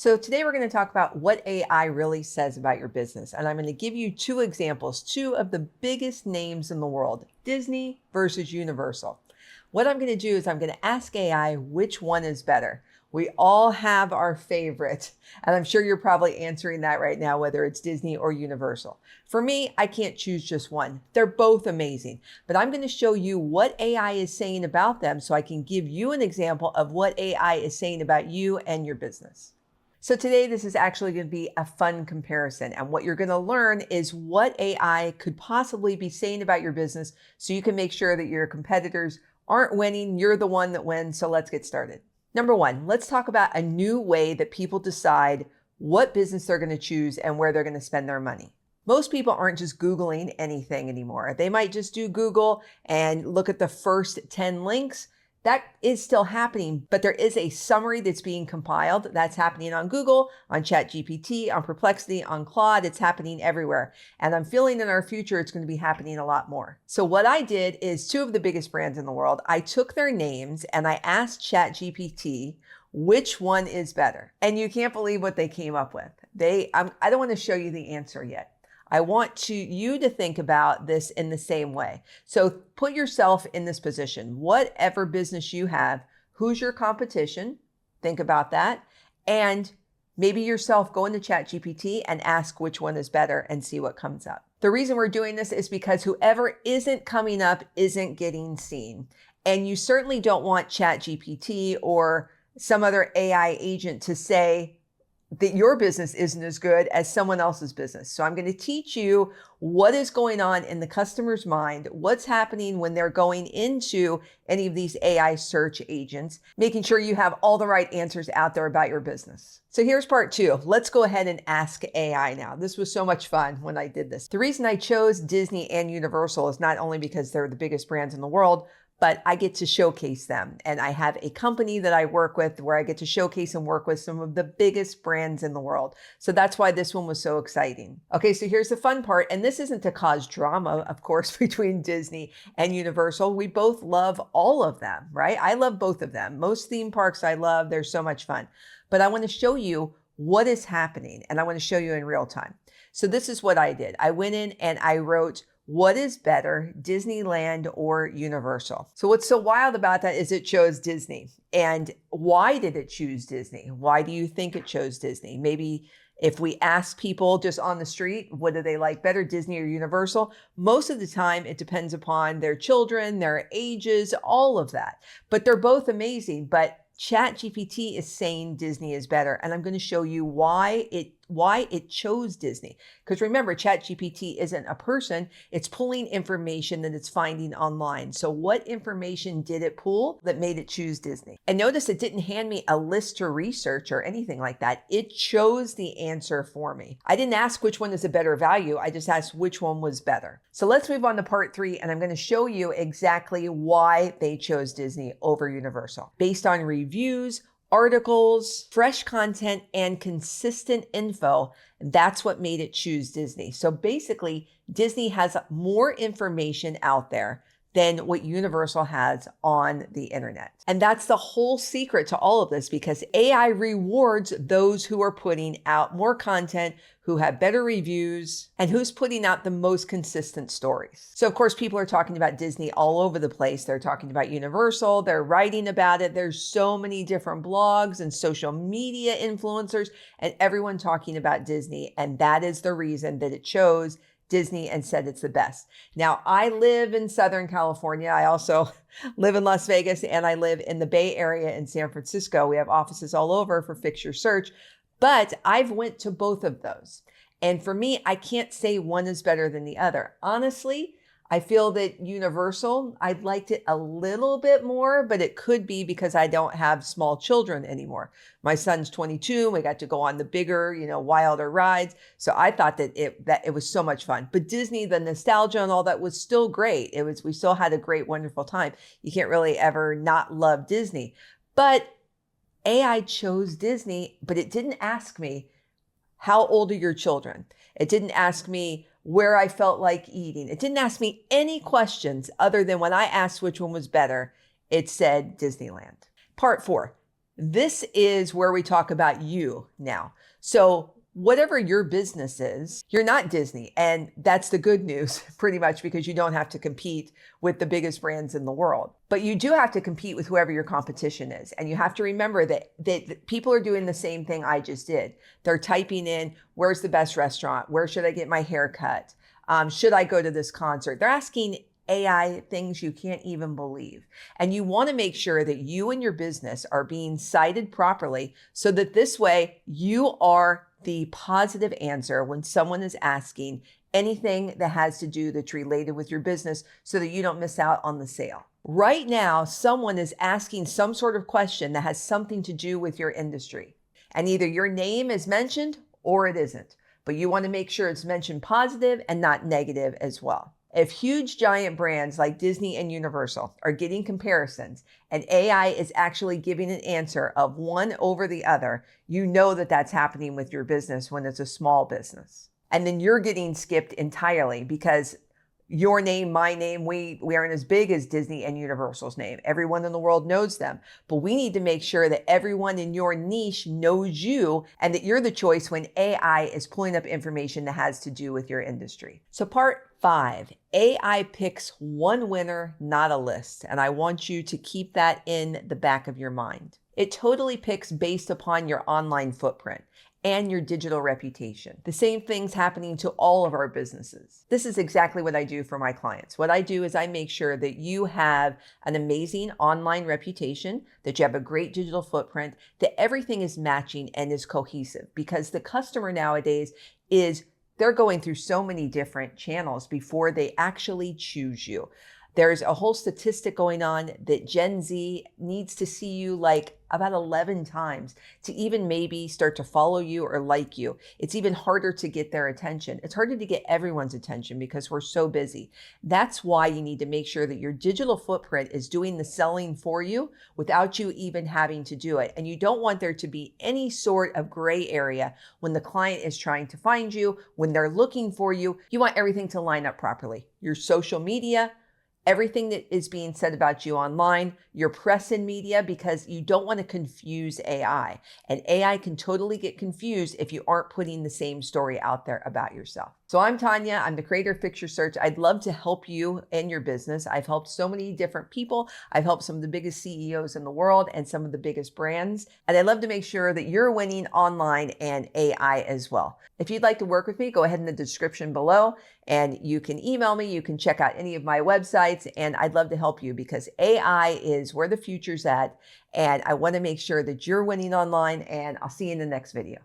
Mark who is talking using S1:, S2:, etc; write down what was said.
S1: So today we're going to talk about what AI really says about your business. And I'm going to give you two examples, two of the biggest names in the world, Disney versus Universal. What I'm going to do is I'm going to ask AI which one is better. We all have our favorite, and I'm sure you're probably answering that right now, whether it's Disney or Universal. For me, I can't choose just one. They're both amazing, but I'm going to show you what AI is saying about them so I can give you an example of what AI is saying about you and your business. So today, this is actually going to be a fun comparison. And what you're going to learn is what AI could possibly be saying about your business so you can make sure that your competitors aren't winning. You're the one that wins. So let's get started. Number one, let's talk about a new way that people decide what business they're going to choose and where they're going to spend their money. Most people aren't just Googling anything anymore. They might just do Google and look at the first 10 links. That is still happening, but there is a summary that's being compiled. That's happening on Google, on ChatGPT, on Perplexity, on Claude. It's happening everywhere. And I'm feeling in our future, it's going to be happening a lot more. So what I did is two of the biggest brands in the world. I took their names and I asked ChatGPT, which one is better? And you can't believe what they came up with. I don't want to show you the answer yet. I want you to think about this in the same way. So put yourself in this position. Whatever business you have, who's your competition? Think about that. And maybe yourself go into ChatGPT and ask which one is better and see what comes up. The reason we're doing this is because whoever isn't coming up isn't getting seen. And you certainly don't want ChatGPT or some other AI agent to say that your business isn't as good as someone else's business. So I'm going to teach you what is going on in the customer's mind, what's happening when they're going into any of these AI search agents, making sure you have all the right answers out there about your business. So here's part two. Let's go ahead and ask AI now. This was so much fun when I did this. The reason I chose Disney and Universal is not only because they're the biggest brands in the world, but I get to showcase them. And I have a company that I work with where I get to showcase and work with some of the biggest brands in the world. So that's why this one was so exciting. Okay, so here's the fun part. And this isn't to cause drama, of course, between Disney and Universal. We both love all of them, right? I love both of them. Most theme parks I love. They're so much fun. But I want to show you what is happening. And I want to show you in real time. So this is what I did. I went in and I wrote, what is better, Disneyland or Universal? So what's so wild about that is it chose Disney. And why did it choose Disney? Why do you think it chose Disney? Maybe if we ask people just on the street, what do they like better, Disney or Universal? Most of the time, it depends upon their children, their ages, all of that. But they're both amazing. But ChatGPT is saying Disney is better. And I'm going to show you why it chose Disney. Because remember, ChatGPT isn't a person. It's pulling information that it's finding online. So what information did it pull that made it choose Disney? And notice it didn't hand me a list to research or anything like that. It chose the answer for me. I didn't ask which one is a better value. I just asked which one was better. So let's move on to part three. And I'm going to show you exactly why they chose Disney over Universal. Based on reviews, articles, fresh content, and consistent info. That's what made it choose Disney. So basically, Disney has more information out there than what Universal has on the internet. And that's the whole secret to all of this, because AI rewards those who are putting out more content, who have better reviews, and who's putting out the most consistent stories. So of course, people are talking about Disney all over the place. They're talking about Universal, they're writing about it. There's so many different blogs and social media influencers and everyone talking about Disney. And that is the reason that it chose Disney and said it's the best. Now, I live in Southern California. I also live in Las Vegas, and I live in the Bay Area in San Francisco. We have offices all over for Fix Your Search, but I've went to both of those. And for me, I can't say one is better than the other. Honestly, I feel that Universal, I liked it a little bit more, but it could be because I don't have small children anymore. My son's 22. We got to go on the bigger, wilder rides. So I thought that it was so much fun. But Disney, the nostalgia and all that was still great. We still had a great, wonderful time. You can't really ever not love Disney. But AI chose Disney, but it didn't ask me, how old are your children? It didn't ask me where I felt like eating. It didn't ask me any questions other than when I asked which one was better, it said Disneyland. Part four, This is where we talk about you now. So, whatever your business is, you're not Disney. And that's the good news, pretty much, because you don't have to compete with the biggest brands in the world. But you do have to compete with whoever your competition is. And you have to remember that people are doing the same thing I just did. They're typing in, where's the best restaurant? Where should I get my hair cut? Should I go to this concert? They're asking AI things you can't even believe. And you want to make sure that you and your business are being cited properly so that this way you are the positive answer when someone is asking anything that has to do that's related with your business so that you don't miss out on the sale. Right now, someone is asking some sort of question that has something to do with your industry. And either your name is mentioned or it isn't. But you want to make sure it's mentioned positive and not negative as well. If huge giant brands like Disney and Universal are getting comparisons and AI is actually giving an answer of one over the other, you know that that's happening with your business when it's a small business. And then you're getting skipped entirely because your name, my name, we aren't as big as Disney and Universal's name. Everyone in the world knows them, but we need to make sure that everyone in your niche knows you and that you're the choice when AI is pulling up information that has to do with your industry. So part 5, AI picks one winner, not a list. And I want you to keep that in the back of your mind. It totally picks based upon your online footprint and your digital reputation. The same thing's happening to all of our businesses. This is exactly what I do for my clients. What I do is I make sure that you have an amazing online reputation, that you have a great digital footprint, that everything is matching and is cohesive, because the customer nowadays they're going through so many different channels before they actually choose you. There's a whole statistic going on that Gen Z needs to see you like about 11 times to even maybe start to follow you or like you. It's even harder to get their attention. It's harder to get everyone's attention because we're so busy. That's why you need to make sure that your digital footprint is doing the selling for you without you even having to do it. And you don't want there to be any sort of gray area when the client is trying to find you, when they're looking for you. You want everything to line up properly. Your social media, everything that is being said about you online, your press and media, because you don't want to confuse AI. And AI can totally get confused if you aren't putting the same story out there about yourself. So I'm Tonia. I'm the creator of Fix Your Search. I'd love to help you in your business. I've helped so many different people. I've helped some of the biggest CEOs in the world and some of the biggest brands. And I'd love to make sure that you're winning online and AI as well. If you'd like to work with me, go ahead in the description below and you can email me. You can check out any of my websites and I'd love to help you because AI is where the future's at. And I want to make sure that you're winning online and I'll see you in the next video.